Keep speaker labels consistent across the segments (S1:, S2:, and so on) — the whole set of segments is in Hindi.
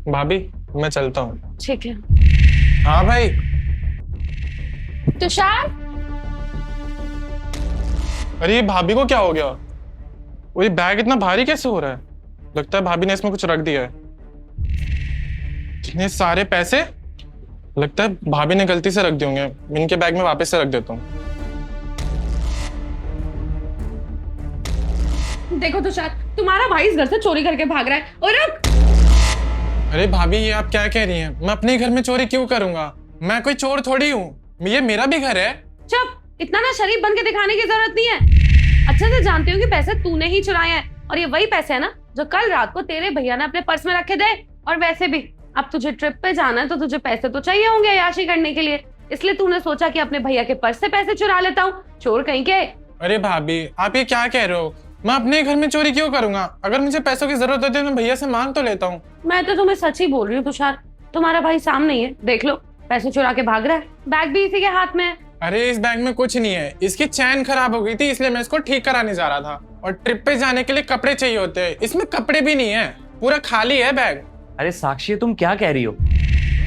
S1: भाभी मैं चलता हूँ।
S2: ठीक है।
S1: हाँ भाई।
S2: तुषार,
S1: अरे ये भाभी को क्या हो गया? वो ये बैग इतना भारी कैसे हो रहा है? लगता है भाभी ने इसमें कुछ रख दिया है। इतने सारे पैसे, लगता है भाभी ने गलती से रख दिए होंगे। इनके बैग में वापस से रख देता हूँ।
S2: देखो तुषार, तुम्हारा भाई इस घर से चोरी करके भाग रहा है। और अब
S1: अरे भाभी ये आप क्या कह रही हैं? मैं अपने घर में चोरी क्यों करूंगा? मैं कोई चोर थोड़ी हूँ, ये मेरा भी घर है।
S2: चुप, इतना ना शरीफ बन के दिखाने की जरूरत नहीं है। अच्छे से जानती हूँ कि पैसे तूने ही चुराए हैं और ये वही पैसे है ना जो कल रात को तेरे भैया ने अपने पर्स में रखे थे। और वैसे भी अब तुझे ट्रिप पे जाना है तो तुझे पैसे तो चाहिए होंगे अय्याशी करने के लिए, इसलिए तूने सोचा कि अपने भैया के पर्स से पैसे चुरा लेता हूँ। चोर कहीं के।
S1: अरे भाभी आप ये क्या कह रहे हो? मैं अपने घर में चोरी क्यों करूंगा? अगर मुझे पैसों की जरूरत होती है तो भैया से मांग तो लेता हूँ।
S2: मैं तो तुम्हें सच ही बोल रही हूँ तुषार, तुम्हारा भाई सामने ही है, देख लो, पैसे चुरा के भाग रहा है। बैग भी इसी के हाथ में है।
S1: अरे इस बैग में कुछ नहीं है, इसकी चैन खराब हो गई थी इसलिए मैं इसको ठीक कराने जा रहा था। और ट्रिप पे जाने के लिए कपड़े चाहिए होते हैं, इसमें कपड़े भी नहीं है, पूरा खाली है बैग।
S3: अरे साक्षी तुम क्या कह रही हो?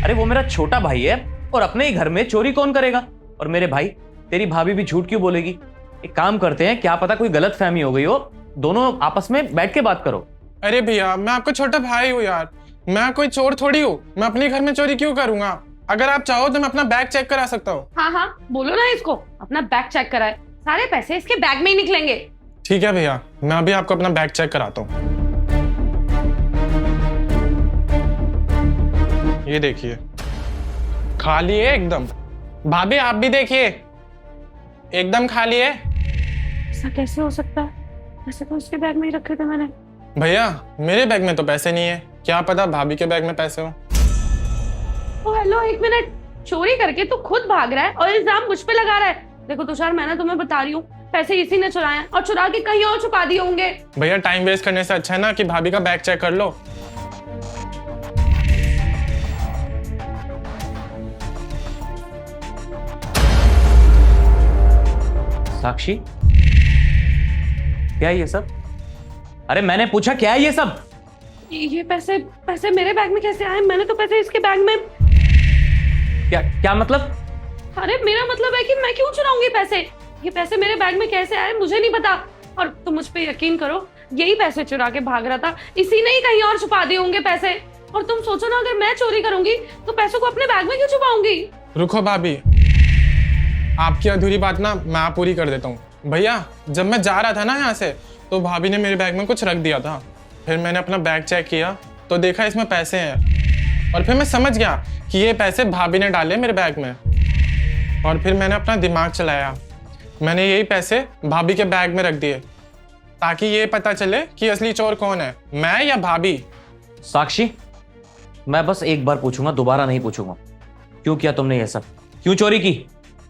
S3: अरे वो मेरा छोटा भाई है और अपने ही घर में चोरी कौन करेगा? और मेरे भाई, तेरी भाभी भी झूठ क्यों बोलेगी? एक काम करते हैं, क्या पता कोई गलत फहमी हो गई हो, दोनों आपस में बैठ के बात करो।
S1: अरे भैया मैं आपका छोटा भाई हूँ यार, मैं कोई चोर थोड़ी हूँ। मैं अपने घर में चोरी क्यों करूंगा? अगर आप चाहो तो मैं अपना बैग चेक करा सकता हूँ।
S2: हाँ हाँ, बोलो ना इसको अपना बैग चेक कराए, सारे पैसे इसके बैग में ही निकलेंगे।
S1: ठीक है भैया, मैं अभी आपको अपना बैग चेक कराता हूँ। ये देखिए, खाली है एकदम। भाभी आप भी देखिए, एकदम खाली है।
S2: ऐसा कैसे हो सकता है? पैसे तो इसके बैग में ही रखे थे मैंने।
S1: भैया मेरे बैग में तो पैसे नहीं है, क्या पता भाभी के बैग में पैसे हो।
S2: ओ हेलो, एक मिनट, चोरी करके तू खुद भाग रहा है और इल्जाम मुझ पे लगा रहा है। देखो तुषार, मैं ना तुम्हें बता रही हूँ, पैसे इसी ने चुराए हैं और चुरा के कहीं और छुपा दिए होंगे।
S1: भैया टाइम वेस्ट करने से अच्छा है ना कि भाभी का बैग चेक कर लो।
S3: साक्षी, क्या है ये सब? अरे मैंने पूछा क्या है ये सब?
S2: ये पैसे पैसे मेरे बैग में कैसे आए? मैंने तो पैसे इसके बैग में।
S3: क्या क्या मतलब?
S2: अरे मेरा मतलब है कि मैं क्यों चुराऊंगी पैसे? ये पैसे मेरे बैग में कैसे आए मुझे नहीं पता। और तुम मुझ पे यकीन करो, यही पैसे चुरा के भाग रहा था, इसी ने ही कहीं और छुपा दिए होंगे पैसे। और तुम सोचो ना, अगर मैं चोरी करूंगी तो पैसों को अपने बैग में क्यों छुपाऊंगी?
S1: रुको भाभी, आपकी अधूरी बात ना मैं पूरी कर देता हूँ। भैया जब मैं जा रहा था ना यहाँ से, तो भाभी ने मेरे बैग में कुछ रख दिया था। फिर मैंने अपना बैग चेक किया तो देखा इसमें पैसे हैं, और फिर मैं समझ गया कि ये पैसे भाभी ने डाले मेरे बैग में। और फिर मैंने अपना दिमाग चलाया, मैंने यही पैसे भाभी के बैग में रख दिए ताकि ये पता चले कि असली चोर कौन है, मैं या भाभी।
S3: साक्षी, मैं बस एक बार पूछूंगा, दोबारा नहीं पूछूंगा। क्यों किया तुमने ये सब? क्यों चोरी की?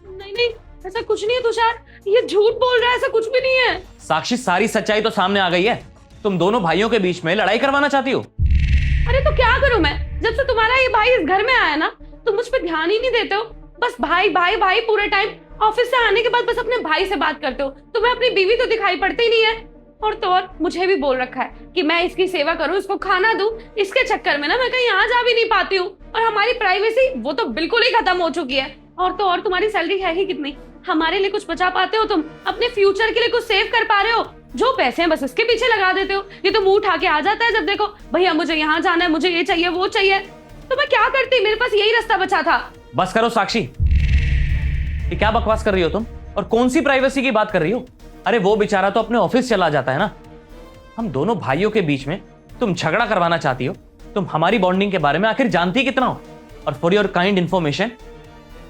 S2: नहीं नहीं, ऐसा कुछ नहीं है तुषार, ये झूठ बोल रहा है, ऐसा कुछ भी नहीं है।
S3: साक्षी, सारी सच्चाई तो सामने आ गई है। तुम दोनों भाइयों के बीच में लड़ाई करवाना चाहती हो।
S2: अरे तो क्या करूं मैं? जब से तुम्हारा ये भाई इस घर में आया ना, तुम मुझ पे ध्यान ही नहीं देते हो। बस भाई भाई भाई पूरे टाइम। ऑफिस से आने के बाद बस अपने भाई से बात करते हो। तुम्हें अपनी बीवी तो दिखाई पड़ती ही नहीं है। और तो और मुझे भी बोल रखा है कि मैं इसकी सेवा करूं, इसको खाना दूं। इसके चक्कर में ना मैं कहीं आ जा भी नहीं पाती हूँ। और हमारी प्राइवेसी वो तो बिल्कुल ही खत्म हो चुकी है। और तो और तुम्हारी सैलरी है ही कितनी? हमारे लिए कुछ बचा पाते हो तुम? अपने फ्यूचर के लिए कुछ सेव कर पा रहे हो? जो पैसे हैं बस इसके पीछे लगा देते हो। ये तो मुंह उठा के आ जाता है जब देखो, भैया मुझे यहाँ जाना है, मुझे ये चाहिए वो चाहिए। तो मैं क्या करती? मेरे पास यही रास्ता बचा था।
S3: बस करो साक्षी, ये क्या बकवास कर रही हो तुम? और कौन सी प्राइवेसी की बात कर रही हो? अरे वो बेचारा तो अपने ऑफिस चला जाता है ना। हम दोनों भाइयों के बीच में तुम झगड़ा करवाना चाहती हो। तुम हमारी बॉन्डिंग के बारे में आखिर जानती कितना हो? और फॉर योर काइंड इन्फॉर्मेशन,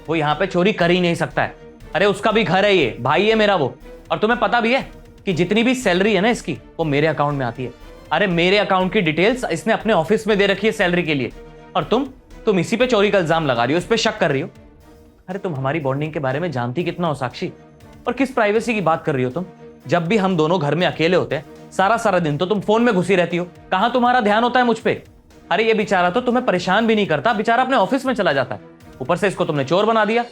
S3: वो यहाँ पे चोरी कर ही नहीं सकता है। अरे उसका भी घर है, ये भाई है मेरा वो। और तुम्हें पता भी है कि जितनी भी सैलरी है ना इसकी, वो मेरे अकाउंट में आती है। अरे मेरे अकाउंट की डिटेल्स इसने अपने ऑफिस में दे रखी है सैलरी के लिए। और तुम इसी पे चोरी का इल्जाम लगा रही हो, इस पे शक कर रही हो। अरे तुम हमारी बॉन्डिंग के बारे में जानती कितना हो साक्षी? और किस प्राइवेसी की बात कर रही हो तुम? जब भी हम दोनों घर में अकेले होते हैं, सारा सारा दिन तो तुम फोन में घुसी रहती हो। कहां तुम्हारा ध्यान होता है मुझ पे? अरे ये बेचारा तो तुम्हें परेशान भी नहीं करता, बेचारा अपने ऑफिस में चला जाता है। ऊपर से इसको तुमने चोर बना दिया।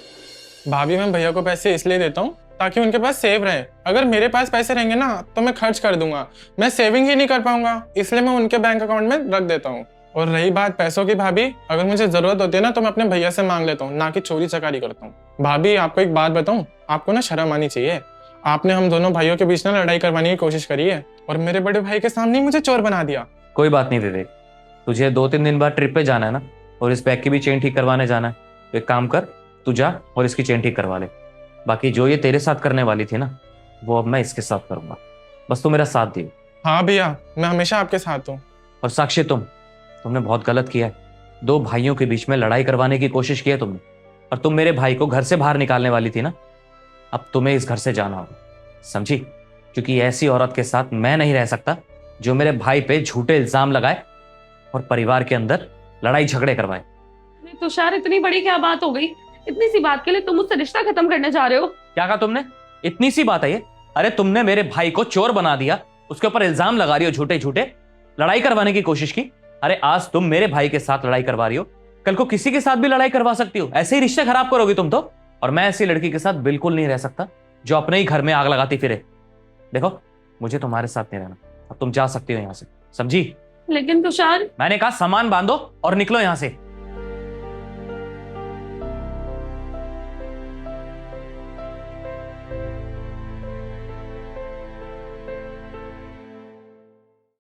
S1: भाभी मैं भैया को पैसे इसलिए देता हूँ ताकि उनके पास सेव रहे। अगर मेरे पास पैसे रहेंगे ना तो मैं खर्च कर दूंगा, मैं सेविंग ही नहीं कर पाऊंगा, इसलिए मैं उनके बैंक अकाउंट में रख देता हूँ। और रही बात पैसों की भाभी, अगर मुझे जरूरत होती है ना तो मैं अपने भैया से मांग लेता हूँ, ना कि चोरी चकारी करता हूँ। भाभी आपको एक बात बताऊँ, आपको ना शर्म आनी चाहिए। आपने हम दोनों भाइयों के बीच ना लड़ाई करवाने की कोशिश करी है और मेरे बड़े भाई के सामने ही मुझे चोर बना दिया।
S3: कोई बात नहीं विवेक, तुझे 2-3 दिन बाद ट्रिप पे जाना है ना, और इस बैग की भी चेन ठीक करवाने जाना है। तो एक काम कर, तू जा और इसकी चेन ठीक करवा ले। बाकी जो ये तेरे साथ करने वाली थी ना, वो अब मैं इसके साथ करूंगा। बस तू मेरा साथ दियो।
S1: हाँ भैया, मैं हमेशा आपके साथ हूँ।
S3: और साक्षी, तुमने बहुत गलत किया है। 2 भाइयों के बीच में लड़ाई करवाने की कोशिश की है तुमने, और तुम मेरे भाई को घर से बाहर निकालने वाली थी ना। अब तुम्हें इस घर से जाना होगा, समझी? क्योंकि ऐसी औरत के साथ मैं नहीं रह सकता जो मेरे भाई पे झूठे इल्जाम लगाए और परिवार के अंदर लड़ाई झगड़े करवाए।
S2: अरे तुषार, इतनी बड़ी क्या बात हो गई? इतनी सी बात के लिए तुम मुझसे रिश्ता खत्म करने जा रहे हो?
S3: क्या कहा तुमने? इतनी सी बात है ये? अरे तुमने मेरे भाई को चोर बना दिया, उसके ऊपर इल्जाम लगा रही हो झूठे झूठे, लड़ाई करवाने की कोशिश की। अरे आज तुम मेरे भाई के साथ लड़ाई करवा रही हो, कल को किसी के साथ भी लड़ाई करवा सकती हो। ऐसे ही रिश्ते खराब करोगी तुम तो। और मैं ऐसी लड़की के साथ बिल्कुल नहीं रह सकता जो अपने ही घर में आग लगाती फिरे। देखो, मुझे तुम्हारे साथ नहीं रहना। अब तुम जा सकती हो यहां से, समझी?
S2: लेकिन तुषार,
S3: मैंने कहा सामान बांधो और निकलो यहां से।